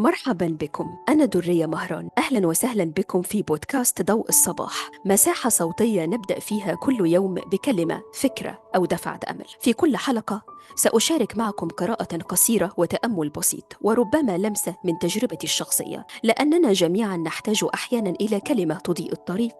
مرحبا بكم، أنا درية مهران. أهلا وسهلا بكم في بودكاست ضوء الصباح، مساحة صوتية نبدأ فيها كل يوم بكلمة، فكرة أو دفعة أمل. في كل حلقة سأشارك معكم قراءة قصيرة وتأمل بسيط، وربما لمسة من تجربتي الشخصية، لأننا جميعا نحتاج أحيانا إلى كلمة تضيء الطريق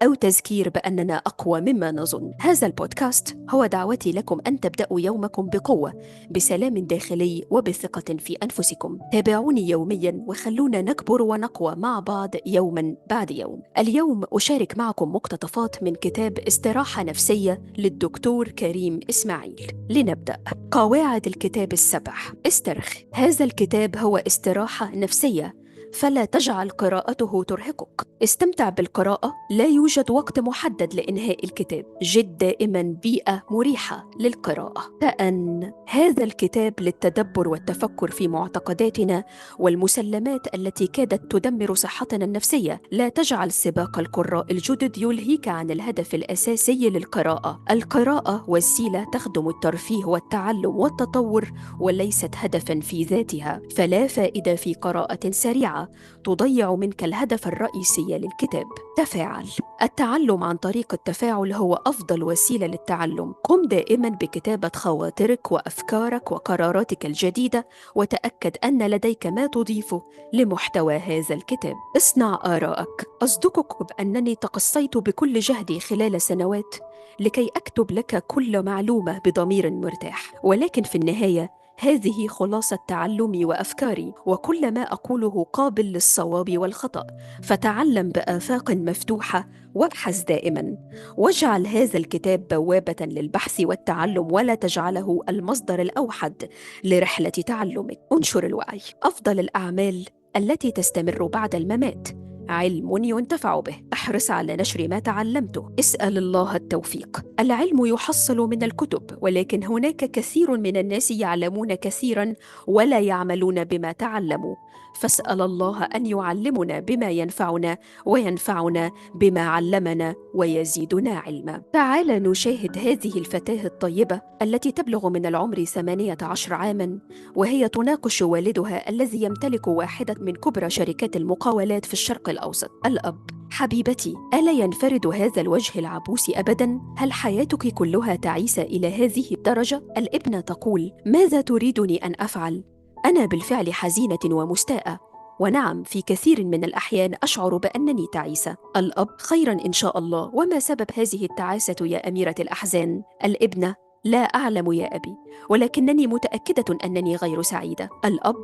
أو تذكير بأننا أقوى مما نظن. هذا البودكاست هو دعوتي لكم أن تبدأوا يومكم بقوة، بسلام داخلي وبثقة في أنفسكم. تابعوني يوميا وخلونا نكبر ونقوى مع بعض يوما بعد يوم. اليوم أشارك معكم مقتطفات من كتاب استراحة نفسية للدكتور كريم إسماعيل. لنبدأ. قواعد الكتاب السبع. استرخ. هذا الكتاب هو استراحة نفسية، فلا تجعل قراءته ترهقك. استمتع بالقراءة، لا يوجد وقت محدد لإنهاء الكتاب. جد دائما بيئة مريحة للقراءة. تأن. هذا الكتاب للتدبر والتفكر في معتقداتنا والمسلمات التي كادت تدمر صحتنا النفسية. لا تجعل سباق القراء الجدد يلهيك عن الهدف الأساسي للقراءة. القراءة وسيلة تخدم الترفيه والتعلم والتطور، وليست هدفا في ذاتها. فلا فائدة في قراءة سريعة تضيع منك الهدف الرئيسي للكتاب. تفاعل. التعلم عن طريق التفاعل هو أفضل وسيلة للتعلم. قم دائما بكتابة خواطرك وأفكارك وقراراتك الجديدة، وتأكد أن لديك ما تضيفه لمحتوى هذا الكتاب. اصنع آراءك. أصدقك بأنني تقصيت بكل جهدي خلال سنوات لكي أكتب لك كل معلومة بضمير مرتاح، ولكن في النهاية هذه خلاصة تعلمي وأفكاري، وكل ما أقوله قابل للصواب والخطأ. فتعلم بآفاق مفتوحة، وابحث دائما. واجعل هذا الكتاب بوابة للبحث والتعلم، ولا تجعله المصدر الأوحد لرحلة تعلمك. انشر الوعي. أفضل الأعمال التي تستمر بعد الممات. علم ينتفع به. احرص على نشر ما تعلمته. اسأل الله التوفيق. العلم يحصل من الكتب، ولكن هناك كثير من الناس يعلمون كثيرا ولا يعملون بما تعلموا. فاسأل الله أن يعلمنا بما ينفعنا، وينفعنا بما علمنا، ويزيدنا علما. تعال نشاهد هذه الفتاة الطيبة التي تبلغ من العمر 18 عاما، وهي تناقش والدها الذي يمتلك واحدة من كبرى شركات المقاولات في الشرق الأوسط. الأب: حبيبتي، ألا ينفرد هذا الوجه العبوس أبدا؟ هل حياتك كلها تعيسة إلى هذه الدرجة؟ الابنة تقول: ماذا تريدني أن أفعل؟ أنا بالفعل حزينة ومستاءة، ونعم في كثير من الأحيان أشعر بأنني تعيسة. الأب: خيرا إن شاء الله، وما سبب هذه التعاسة يا أميرة الأحزان؟ الابنة: لا أعلم يا أبي، ولكنني متأكدة أنني غير سعيدة. الأب: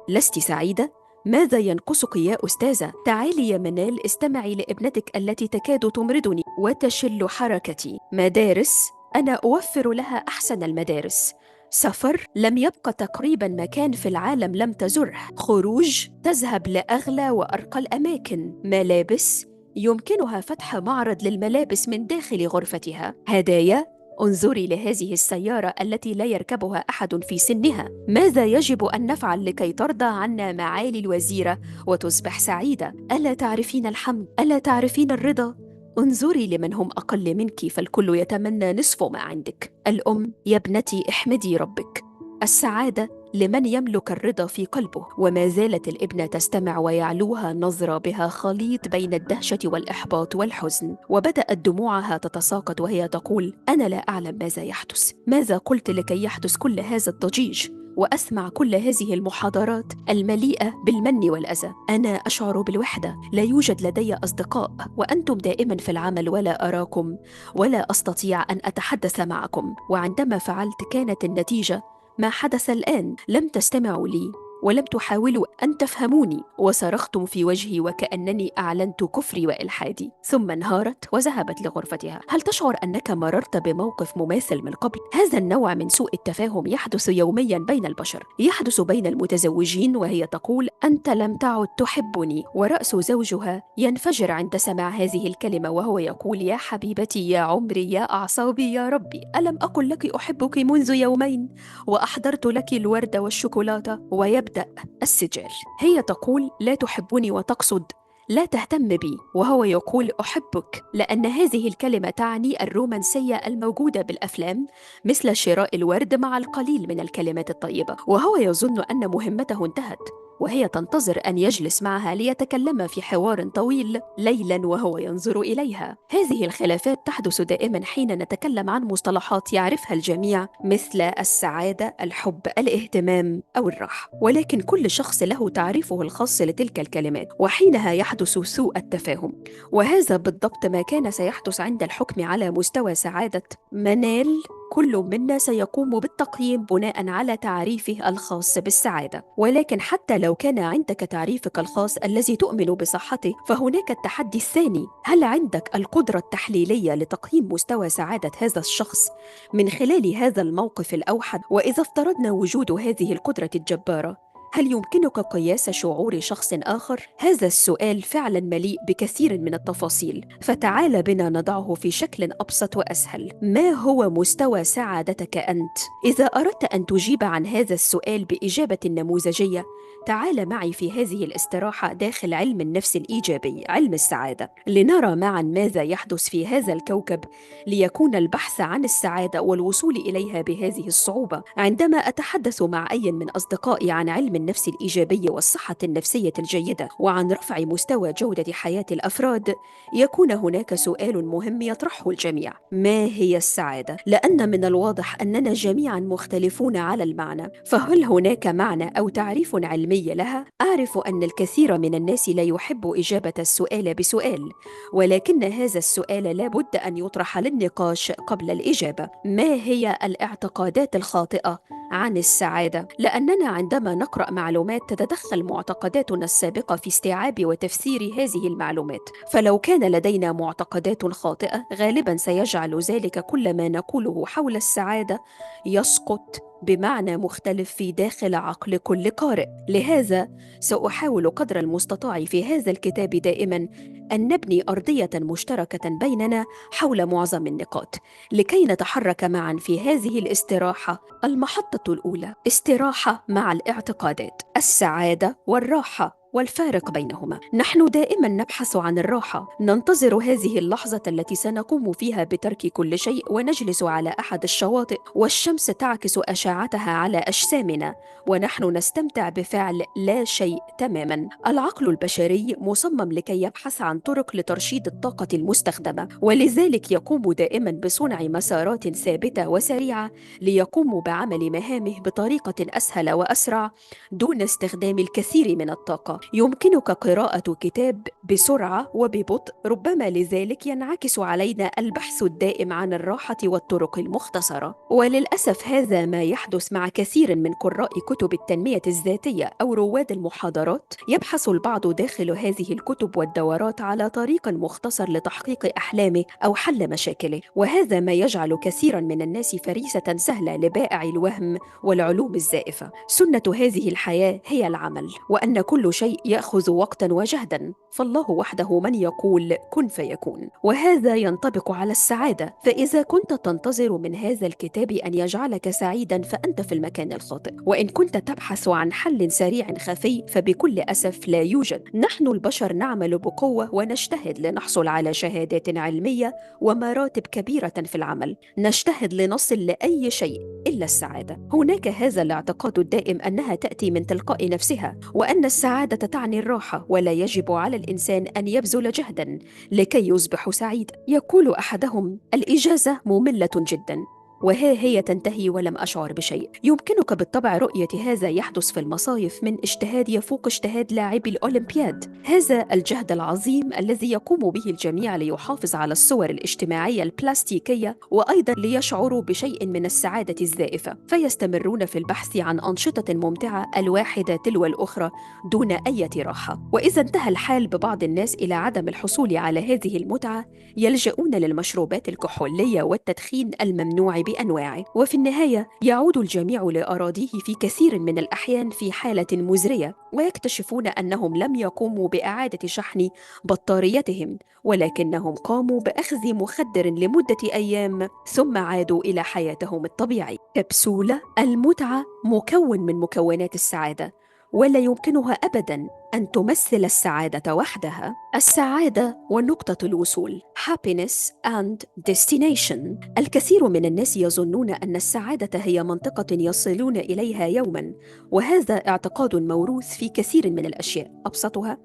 لست سعيدة؟ ماذا ينقصك يا أستاذة؟ تعالي يا منال، استمعي لابنتك التي تكاد تمرضني وتشل حركتي. مدارس، أنا أوفر لها أحسن المدارس. سفر، لم يبق تقريبا مكان في العالم لم تزره. خروج، تذهب لأغلى وأرقى الأماكن. ملابس، يمكنها فتح معرض للملابس من داخل غرفتها. هدايا، انظري لهذه السيارة التي لا يركبها أحد في سنها. ماذا يجب أن نفعل لكي ترضى عنا معالي الوزيرة وتصبح سعيدة؟ ألا تعرفين الحمد؟ ألا تعرفين الرضا؟ انظري لمن هم أقل منك، فالكل يتمنى نصف ما عندك. الأم: يا ابنتي احمدي ربك. السعادة لمن يملك الرضا في قلبه. وما زالت الابنة تستمع، ويعلوها نظرة بها خليط بين الدهشة والإحباط والحزن، وبدأت دموعها تتساقط وهي تقول: أنا لا أعلم ماذا يحدث. ماذا قلت لكي يحدث كل هذا الضجيج وأسمع كل هذه المحاضرات المليئة بالمن والأذى؟ أنا أشعر بالوحدة، لا يوجد لدي أصدقاء، وأنتم دائما في العمل ولا أراكم ولا أستطيع أن أتحدث معكم. وعندما فعلت كانت النتيجة ما حدث الآن. لم تستمعوا لي ولم تحاولوا أن تفهموني، وصرختم في وجهي وكأنني أعلنت كفري وإلحادي. ثم انهارت وذهبت لغرفتها. هل تشعر أنك مررت بموقف مماثل من قبل؟ هذا النوع من سوء التفاهم يحدث يوميا بين البشر. يحدث بين المتزوجين، وهي تقول: أنت لم تعد تحبني، ورأس زوجها ينفجر عند سماع هذه الكلمة، وهو يقول: يا حبيبتي، يا عمري، يا أعصابي، يا ربي، ألم أقل لك أحبك منذ يومين وأحضرت لك الورد والشوكولاتة؟ ويبدأ السجال. هي تقول: لا تحبني، وتقصد لا تهتم بي، وهو يقول: أحبك، لأن هذه الكلمة تعني الرومانسية الموجودة بالأفلام، مثل شراء الورد مع القليل من الكلمات الطيبة. وهو يظن أن مهمته انتهت، وهي تنتظر أن يجلس معها ليتكلما في حوار طويل ليلا وهو ينظر إليها. هذه الخلافات تحدث دائما حين نتكلم عن مصطلحات يعرفها الجميع مثل السعادة، الحب، الاهتمام أو الراحة، ولكن كل شخص له تعريفه الخاص لتلك الكلمات، وحينها يحدث سوء التفاهم. وهذا بالضبط ما كان سيحدث عند الحكم على مستوى سعادة منال. كل منا سيقوم بالتقييم بناء على تعريفه الخاص بالسعادة، ولكن حتى لو كان عندك تعريفك الخاص الذي تؤمن بصحته، فهناك التحدي الثاني: هل عندك القدرة التحليلية لتقييم مستوى سعادة هذا الشخص من خلال هذا الموقف الأوحد؟ وإذا افترضنا وجود هذه القدرة الجبارة، هل يمكنك قياس شعور شخص آخر؟ هذا السؤال فعلا مليء بكثير من التفاصيل، فتعال بنا نضعه في شكل أبسط وأسهل. ما هو مستوى سعادتك أنت؟ إذا أردت أن تجيب عن هذا السؤال بإجابة نموذجية، تعال معي في هذه الاستراحة داخل علم النفس الإيجابي، علم السعادة، لنرى معا ماذا يحدث في هذا الكوكب ليكون البحث عن السعادة والوصول إليها بهذه الصعوبة. عندما أتحدث مع أي من أصدقائي عن علم النفس الإيجابي والصحة النفسية الجيدة وعن رفع مستوى جودة حياة الأفراد، يكون هناك سؤال مهم يطرحه الجميع: ما هي السعادة؟ لأن من الواضح أننا جميعا مختلفون على المعنى، فهل هناك معنى أو تعريف علمي لها؟ أعرف أن الكثير من الناس لا يحب إجابة السؤال بسؤال، ولكن هذا السؤال لا بد أن يطرح للنقاش قبل الإجابة. ما هي الاعتقادات الخاطئة عن السعادة؟ لأننا عندما نقرأ معلومات تتدخل معتقداتنا السابقة في استيعاب وتفسير هذه المعلومات، فلو كان لدينا معتقدات خاطئة غالبا سيجعل ذلك كل ما نقوله حول السعادة يسقط بمعنى مختلف في داخل عقل كل قارئ. لهذا سأحاول قدر المستطاع في هذا الكتاب دائما أن نبني أرضية مشتركة بيننا حول معظم النقاط، لكي نتحرك معا في هذه الاستراحة. المحطة الأولى: استراحة مع الاعتقادات، السعادة والراحة والفارق بينهما. نحن دائما نبحث عن الراحة، ننتظر هذه اللحظة التي سنقوم فيها بترك كل شيء ونجلس على أحد الشواطئ والشمس تعكس أشعتها على أجسامنا ونحن نستمتع بفعل لا شيء تماما. العقل البشري مصمم لكي يبحث عن طرق لترشيد الطاقة المستخدمة، ولذلك يقوم دائما بصنع مسارات ثابتة وسريعة ليقوم بعمل مهامه بطريقة أسهل وأسرع دون استخدام الكثير من الطاقة. يمكنك قراءة كتاب بسرعة وببطء، ربما لذلك ينعكس علينا البحث الدائم عن الراحة والطرق المختصرة. وللأسف هذا ما يحدث مع كثير من قراء كتب التنمية الذاتية أو رواد المحاضرات. يبحث البعض داخل هذه الكتب والدورات على طريق مختصر لتحقيق أحلامه أو حل مشاكله، وهذا ما يجعل كثيرا من الناس فريسة سهلة لبائع الوهم والعلوم الزائفة. سنة هذه الحياة هي العمل، وأن كل شيء يأخذ وقتا وجهدا، فالله وحده من يقول كن فيكون. وهذا ينطبق على السعادة، فإذا كنت تنتظر من هذا الكتاب أن يجعلك سعيدا فأنت في المكان الخاطئ، وإن كنت تبحث عن حل سريع خفي فبكل أسف لا يوجد. نحن البشر نعمل بقوة ونجتهد لنحصل على شهادات علمية ومراتب كبيرة في العمل، نجتهد لنصل لأي شيء إلا السعادة. هناك هذا الاعتقاد الدائم أنها تأتي من تلقاء نفسها، وأن السعادة تعني الراحة، ولا يجب على الإنسان أن يبذل جهدا لكي يصبح سعيدا. يقول أحدهم: الإجازة مملة جدا، وها هي تنتهي ولم أشعر بشيء. يمكنك بالطبع رؤية هذا يحدث في المصايف من اجتهاد يفوق اجتهاد لاعبي الأولمبياد. هذا الجهد العظيم الذي يقوم به الجميع ليحافظ على الصور الاجتماعية البلاستيكية، وأيضا ليشعروا بشيء من السعادة الزائفة، فيستمرون في البحث عن أنشطة ممتعة الواحدة تلو الأخرى دون أي راحة. وإذا انتهى الحال ببعض الناس إلى عدم الحصول على هذه المتعة، يلجؤون للمشروبات الكحولية والتدخين الممنوع بأنواعه، وفي النهاية يعود الجميع لأراضيه في كثير من الأحيان في حالة مزرية، ويكتشفون أنهم لم يقوموا بإعادة شحن بطاريتهم، ولكنهم قاموا بأخذ مخدر لمدة أيام ثم عادوا إلى حياتهم الطبيعية. كبسولة المتعة مكون من مكونات السعادة، ولا يمكنها أبداً أن تمثل السعادة وحدها. السعادة ونقطة الوصول happiness and destination. الكثير من الناس يظنون أن السعادة هي منطقة يصلون إليها يوماً، وهذا اعتقاد موروث في كثير من الأشياء. أبسطها: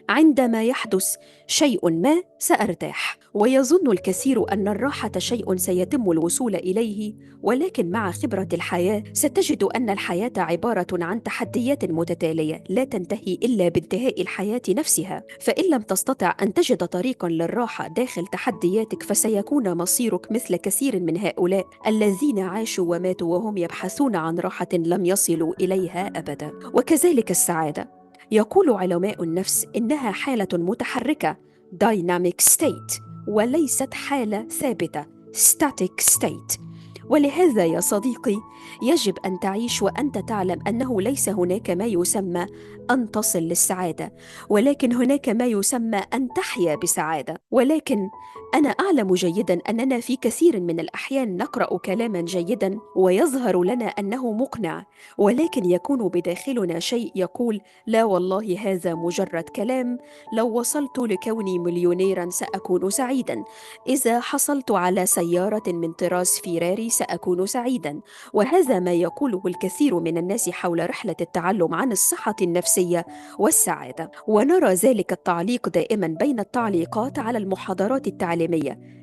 عندما يحدث شيء ما سأرتاح. ويظن الكثير أن الراحة شيء سيتم الوصول إليه، ولكن مع خبرة الحياة ستجد أن الحياة عبارة عن تحديات متتالية لا تنتهي إلا بانتهاء الحياة نفسها. فإن لم تستطع أن تجد طريقا للراحة داخل تحدياتك، فسيكون مصيرك مثل كثير من هؤلاء الذين عاشوا وماتوا وهم يبحثون عن راحة لم يصلوا إليها أبدا. وكذلك السعادة، يقول علماء النفس إنها حالة متحركة dynamic state، وليست حالة ثابتة static state. ولهذا يا صديقي، يجب أن تعيش وأنت تعلم أنه ليس هناك ما يسمى أن تصل للسعادة، ولكن هناك ما يسمى أن تحيا بسعادة. ولكن أنا أعلم جيداً أننا في كثير من الأحيان نقرأ كلاما جيدا ويظهر لنا أنه مقنع، ولكن يكون بداخلنا شيء يقول: لا والله، هذا مجرد كلام. لو وصلت لكوني مليونيراً سأكون سعيداً. إذا حصلت على سيارة من طراز فيراري سأكون سعيداً. وهذا ما يقوله الكثير من الناس حول رحلة التعلم عن الصحة النفسية والسعادة. ونرى ذلك التعليق دائما بين التعليقات على المحاضرات التعليمية: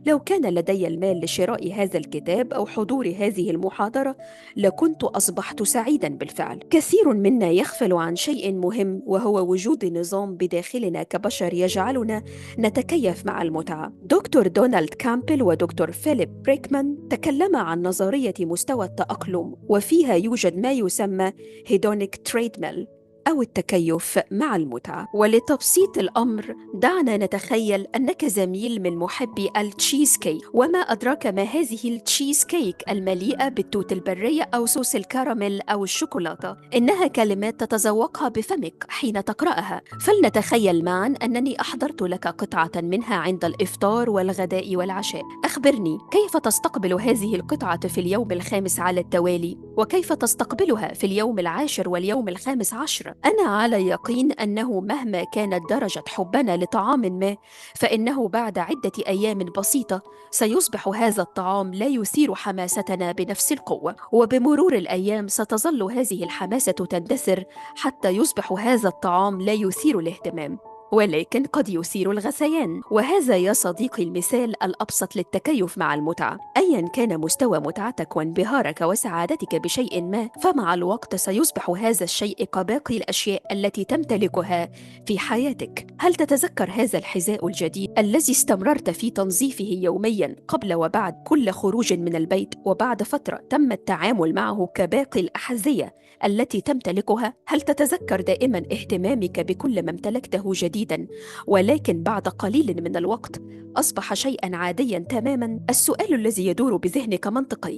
لو كان لدي المال لشراء هذا الكتاب أو حضور هذه المحاضرة لكنت أصبحت سعيدا بالفعل. كثير منا يغفل عن شيء مهم، وهو وجود نظام بداخلنا كبشر يجعلنا نتكيف مع المتعة. دكتور دونالد كامبل ودكتور فيليب بريكمان تكلما عن نظرية مستوى التأقلم، وفيها يوجد ما يسمى هيدونيك تريدميل أو التكيف مع المتعة. ولتبسيط الأمر، دعنا نتخيل أنك زميل من محبي التشيز كيك، وما أدراك ما هذه التشيز كيك المليئة بالتوت البرية أو صوص الكراميل أو الشوكولاتة. إنها كلمات تتذوقها بفمك حين تقرأها. فلنتخيل معا أنني أحضرت لك قطعة منها عند الإفطار والغداء والعشاء. أخبرني، كيف تستقبل هذه القطعة في اليوم الخامس على التوالي؟ وكيف تستقبلها في اليوم العاشر واليوم الخامس عشر؟ أنا على يقين أنه مهما كانت درجة حبنا لطعام ما، فإنه بعد عدة أيام بسيطة سيصبح هذا الطعام لا يثير حماستنا بنفس القوة. وبمرور الأيام ستظل هذه الحماسة تندثر حتى يصبح هذا الطعام لا يثير الاهتمام، ولكن قد يثير الغثيان. وهذا يا صديقي المثال الأبسط للتكيف مع المتعة. أيا كان مستوى متعتك وانبهارك وسعادتك بشيء ما، فمع الوقت سيصبح هذا الشيء كباقي الأشياء التي تمتلكها في حياتك. هل تتذكر هذا الحذاء الجديد الذي استمررت في تنظيفه يوميا قبل وبعد كل خروج من البيت، وبعد فترة تم التعامل معه كباقي الأحذية التي تمتلكها؟ هل تتذكر دائما اهتمامك بكل ما امتلكته جديدا، ولكن بعد قليل من الوقت أصبح شيئا عاديا تماما؟ السؤال الذي يدور بذهنك منطقي: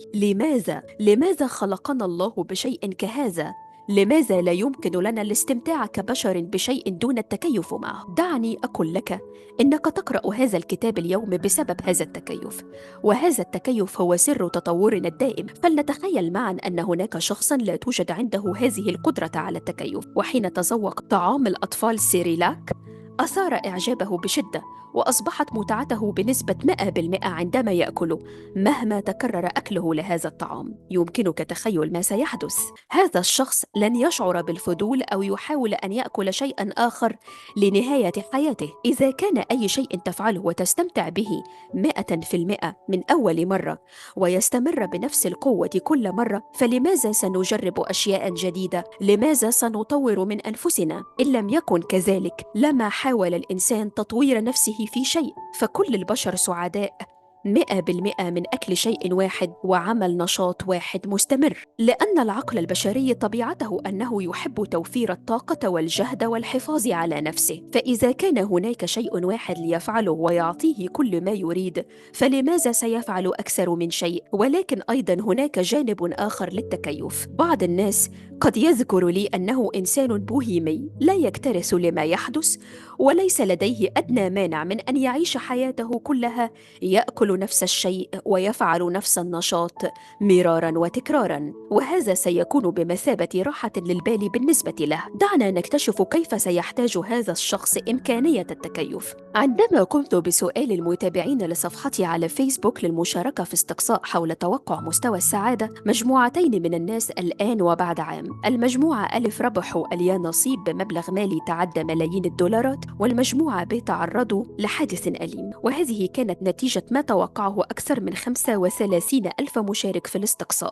لماذا خلقنا الله بشيء كهذا؟ لماذا لا يمكن لنا الاستمتاع كبشر بشيء دون التكيف معه؟ دعني أقول لك إنك تقرأ هذا الكتاب اليوم بسبب هذا التكيف، وهذا التكيف هو سر تطورنا الدائم. فلنتخيل معا أن هناك شخصا لا توجد عنده هذه القدرة على التكيف، وحين تذوق طعام الأطفال سيريلاك أثار إعجابه بشدة، وأصبحت متعته بنسبة 100% عندما يأكله مهما تكرر أكله لهذا الطعام. يمكنك تخيل ما سيحدث. هذا الشخص لن يشعر بالفضول أو يحاول أن يأكل شيئا آخر لنهاية حياته. إذا كان أي شيء تفعله وتستمتع به 100% من أول مرة ويستمر بنفس القوة كل مرة، فلماذا سنجرب أشياء جديدة؟ لماذا سنطور من أنفسنا؟ إن لم يكن كذلك لما حاول الإنسان تطوير نفسه في شيء. فكل البشر سعداء 100% من أكل شيء واحد وعمل نشاط واحد مستمر، لأن العقل البشري طبيعته أنه يحب توفير الطاقة والجهد والحفاظ على نفسه. فإذا كان هناك شيء واحد ليفعله ويعطيه كل ما يريد، فلماذا سيفعل أكثر من شيء؟ ولكن أيضا هناك جانب آخر للتكيف. بعض الناس قد يذكر لي أنه إنسان بوهيمي لا يكترث لما يحدث، وليس لديه أدنى مانع من أن يعيش حياته كلها يأكل يقول نفس الشيء ويفعل نفس النشاط مرارا وتكرارا، وهذا سيكون بمثابة راحة للبال بالنسبة له. دعنا نكتشف كيف سيحتاج هذا الشخص إمكانية التكيف. عندما قمت بسؤال المتابعين لصفحتي على فيسبوك للمشاركة في استقصاء حول توقع مستوى السعادة، مجموعتين من الناس الآن وبعد عام. المجموعة ألف ربحوا اليا نصيب بمبلغ مالي تعدى ملايين الدولارات، والمجموعة ب تعرضوا لحادث أليم، وهذه كانت نتيجة ما توقعه أكثر من 35 ألف مشارك في الاستقصاء.